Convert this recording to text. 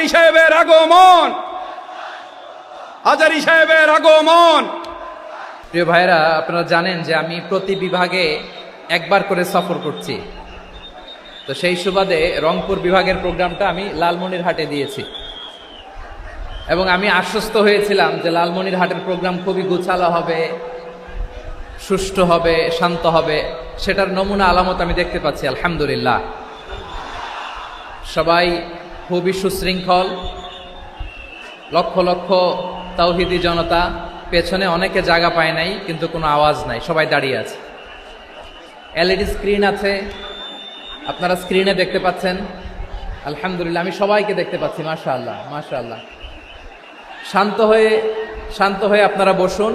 হাজারী সাহেবের আগমন, হাজারী সাহেবের আগমন। প্রিয় ভাইরা, আপনারা জানেন যে আমি প্রতি বিভাগে একবার করে সফর করছি। তো সেই সুবাদে রংপুর বিভাগের প্রোগ্রামটা আমি লালমনিরহাটে দিয়েছি এবং আমি আশ্বস্ত হয়েছিলাম যে লালমনিরহাটের প্রোগ্রাম খুবই গুছালো হবে, সুষ্ঠু হবে, শান্ত হবে। সেটার নমুনা আলামত আমি দেখতে পাচ্ছি, আলহামদুলিল্লাহ। সবাই খুবই সুশৃঙ্খল, লক্ষ লক্ষ তাওহীদি জনতা, পেছনে অনেকে জায়গা পায় নাই কিন্তু কোনো আওয়াজ নাই, সবাই দাঁড়িয়ে আছে। এলইডি স্ক্রিন আছে, আপনারা স্ক্রিনে দেখতে পাচ্ছেন, আলহামদুলিল্লাহ। আমি সবাইকে দেখতে পাচ্ছি, মাশাআল্লাহ মাশাআল্লাহ। শান্ত হয়ে আপনারা বসুন।